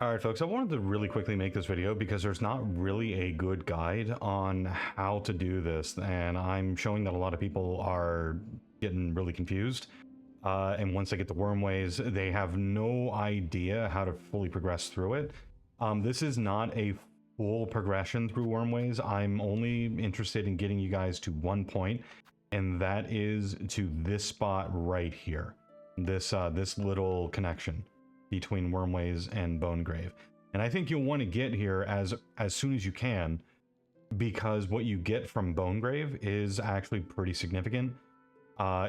Alright folks, I wanted to really quickly make this video because there's not really a good guide on how to do this, and I'm showing that a lot of people are getting really confused. And once they get to Wormways, they have no idea how to fully progress through it. This is not a full progression through Wormways. I'm only interested in getting you guys to one point, and that is to this spot right here. This little connection between Wormways and Bonegrave. And I think you'll want to get here as soon as you can, because what you get from Bonegrave is actually pretty significant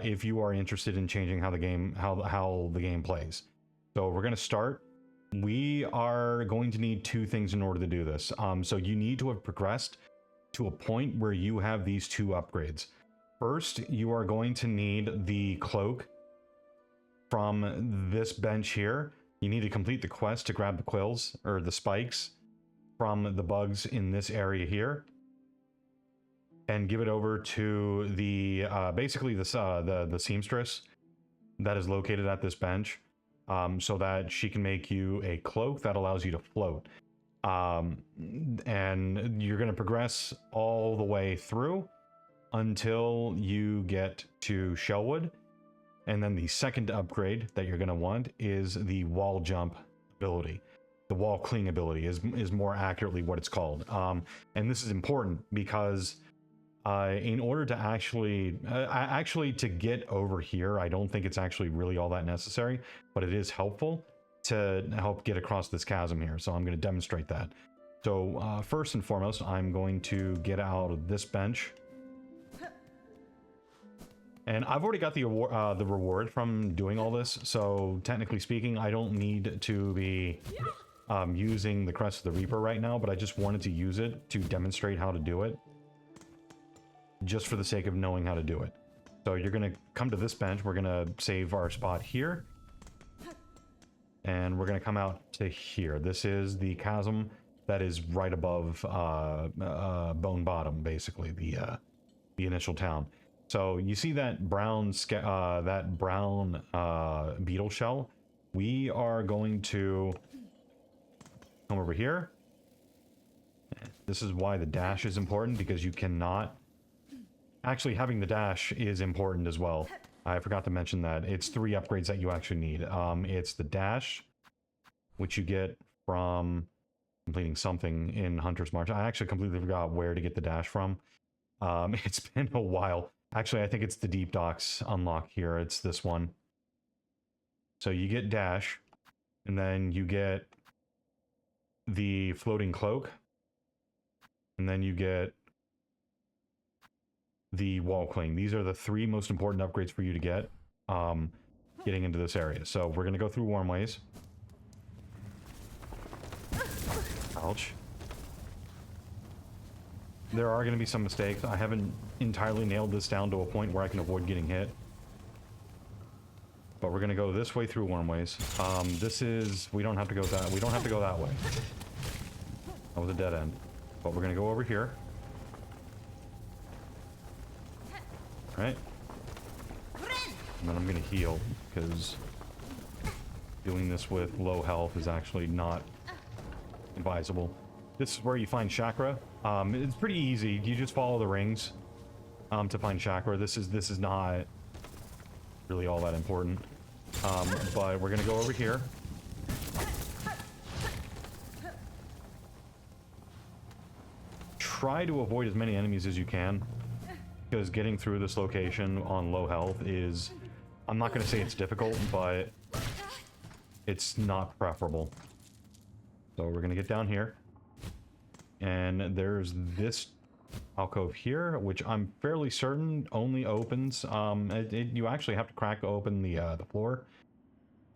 if you are interested in changing how the game plays. So we're going to start. We are going to need two things in order to do this. So you need to have progressed to a point where you have these two upgrades. First, you are going to need the Cloak from this bench here. You need to complete the quest to grab the quills, or the spikes, from the bugs in this area here. And give it over to the, basically the seamstress that is located at this bench, so that she can make you a cloak that allows you to float. And you're going to progress all the way through until you get to Shellwood. And then the second upgrade that you're going to want is the wall jump ability. The wall cling ability is more accurately what it's called. And this is important because in order to actually to get over here, I don't think it's actually really all that necessary, but it is helpful to help get across this chasm here. So I'm going to demonstrate that. So first and foremost, I'm going to get out of this bench. And I've already got the reward from doing all this, so technically speaking, I don't need to be using the Crest of the Reaper right now, but I just wanted to use it to demonstrate how to do it, just for the sake of knowing how to do it. So you're going to come to this bench, we're going to save our spot here, and we're going to come out to here. This is the chasm that is right above Bone Bottom, basically, the initial town. So you see that brown beetle shell? We are going to come over here. This is why the dash is important, because you cannot... Actually, having the dash is important as well. I forgot to mention that. It's 3 upgrades that you actually need. It's the dash, which you get from completing something in Hunter's March. I actually completely forgot where to get the dash from. It's been a while. Actually, I think it's the Deep Docks unlock here. It's this one. So you get dash, and then you get the floating cloak, and then you get the wall cling. These are the 3 most important upgrades for you to get getting into this area. So we're going to go through Wormways. Ouch. There are going to be some mistakes. I haven't entirely nailed this down to a point where I can avoid getting hit. But we're going to go this way through Wormways. This is... we don't have to go that... we don't have to go that way. That was a dead end. But we're going to go over here. Right? And then I'm going to heal, because doing this with low health is actually not advisable. This is where you find chakra. It's pretty easy. You just follow the rings to find chakra. This is not really all that important. But we're gonna go over here. Try to avoid as many enemies as you can, because getting through this location on low health is... I'm not gonna say it's difficult, but it's not preferable. So we're gonna get down here. And there's this alcove here, which I'm fairly certain only opens... you actually have to crack open the floor.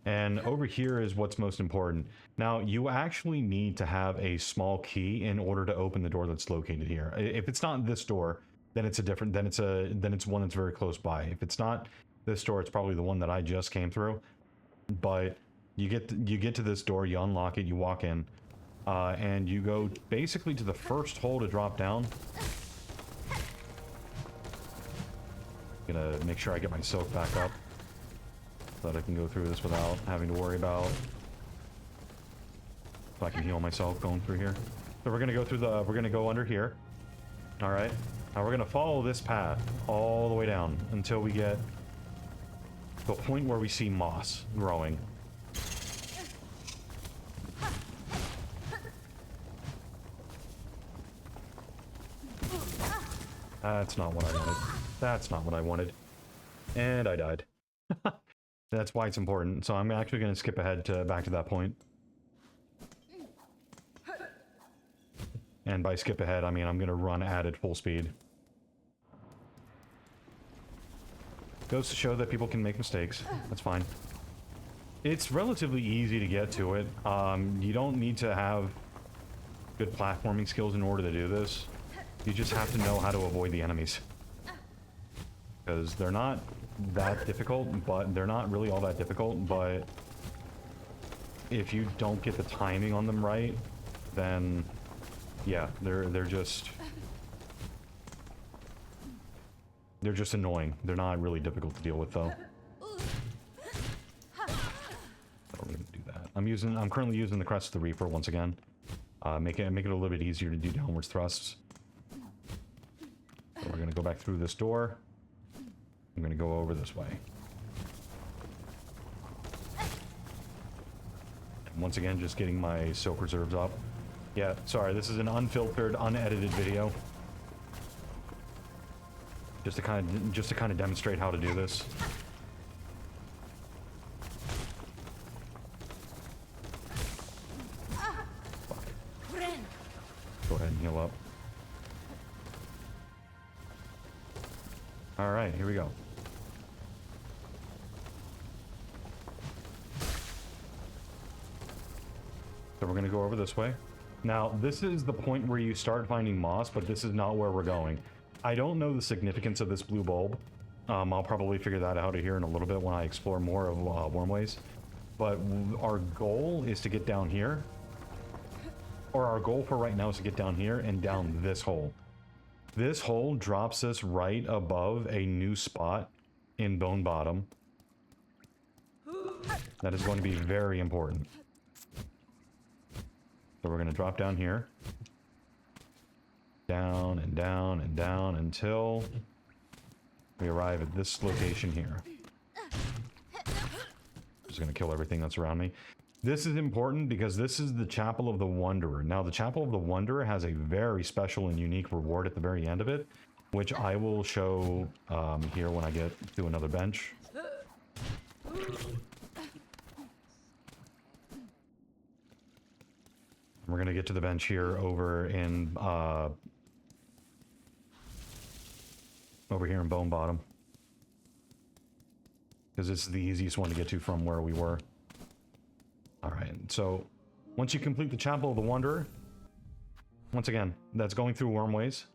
And over here is what's most important. Now, you actually need to have a small key in order to open the door that's located here. If it's not this door, then it's a different... then it's one that's very close by. If it's not this door, it's probably the one that I just came through. But you get to this door, you unlock it, you walk in. And you go basically to the first hole to drop down. Gonna make sure I get my silk back up, so that I can go through this without having to worry about So I can heal myself going through here. So we're gonna go through the, we're gonna go under here. All right. Now we're gonna follow this path all the way down until we get to a point where we see moss growing. That's not what I wanted. That's not what I wanted. And I died. That's why it's important. So I'm actually going to skip ahead to back to that point. And by skip ahead, I mean I'm going to run at full speed. Goes to show that people can make mistakes. That's fine. It's relatively easy to get to it. You don't need to have good platforming skills in order to do this. You just have to know how to avoid the enemies. Because they're not that difficult, but they're not really all that difficult, but if you don't get the timing on them right, then yeah, they're just annoying. They're not really difficult to deal with though. So we're gonna do that. I'm currently using the Crest of the Reaper once again. Make it a little bit easier to do downwards thrusts. So we're gonna go back through this door. I'm gonna go over this way. And once again, just getting my soak reserves up. Yeah, sorry, this is an unfiltered, unedited video. Just to kind of demonstrate how to do this. Go ahead and heal up. All right, here we go. So we're going to go over this way. Now, this is the point where you start finding moss, but this is not where we're going. I don't know the significance of this blue bulb. I'll probably figure that out here in a little bit when I explore more of Wormways. But our goal is to get down here. Or our goal for right now is to get down here and down this hole. This hole drops us right above a new spot in Bone Bottom. That is going to be very important. So we're going to drop down here. Down and down and down until we arrive at this location here. Just going to kill everything that's around me. This is important because this is the Chapel of the Wanderer. Now, the Chapel of the Wanderer has a very special and unique reward at the very end of it, which I will show here when I get to another bench. We're going to get to the bench here over in over here in Bone Bottom, because this is the easiest one to get to from where we were. All right, so once you complete the Chapel of the Wanderer, once again, that's going through Wormways,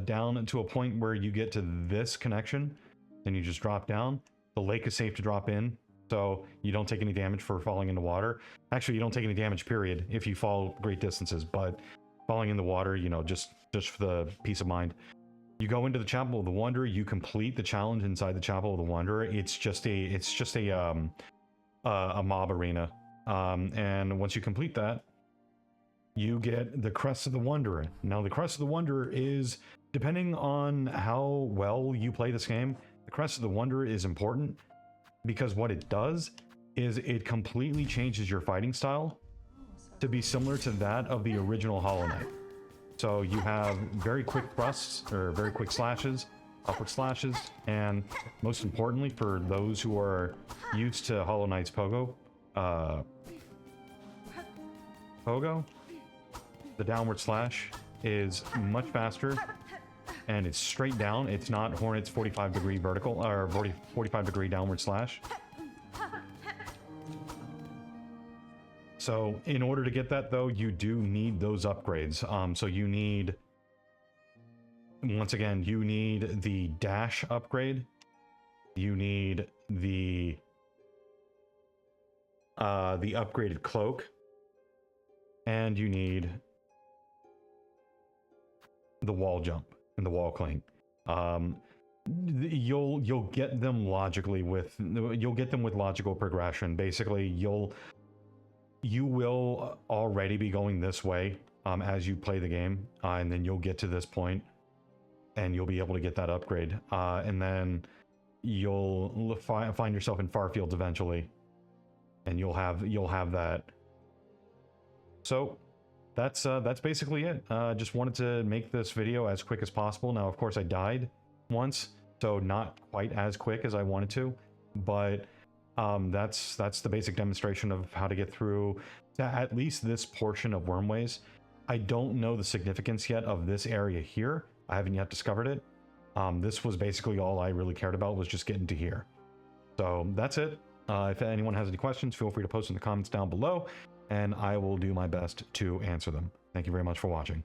down to a point where you get to this connection, then you just drop down. The lake is safe to drop in, so you don't take any damage for falling into water. Actually, you don't take any damage, period, if you fall great distances, but falling in the water, you know, just for the peace of mind. You go into the Chapel of the Wanderer, you complete the challenge inside the Chapel of the Wanderer. It's just a mob arena. And once you complete that, you get the Crest of the Wanderer. Now, the Crest of the Wanderer is, depending on how well you play this game, the Crest of the Wanderer is important because what it does is it completely changes your fighting style to be similar to that of the original Hollow Knight. So you have very quick thrusts, or very quick slashes, upward slashes, and most importantly for those who are used to Hollow Knight's pogo, the downward slash is much faster and it's straight down. It's not Hornet's 45-degree vertical or 45-degree downward slash. So in order to get that though, you do need those upgrades. So you need, once again, you need the dash upgrade. You need the upgraded cloak, and you need the wall jump and the wall cling. You'll get them logically with logical progression. Basically, you will already be going this way as you play the game, and then you'll get to this point and you'll be able to get that upgrade, and then you'll find yourself in Farfields eventually, and you'll have that. So that's basically it. Just wanted to make this video as quick as possible. Now, of course, I died once, so not quite as quick as I wanted to, but that's the basic demonstration of how to get through to at least this portion of Wormways. I don't know the significance yet of this area here. I haven't yet discovered it. This was basically all I really cared about, was just getting to here. So that's it. If anyone has any questions, feel free to post in the comments down below, and I will do my best to answer them. Thank you very much for watching.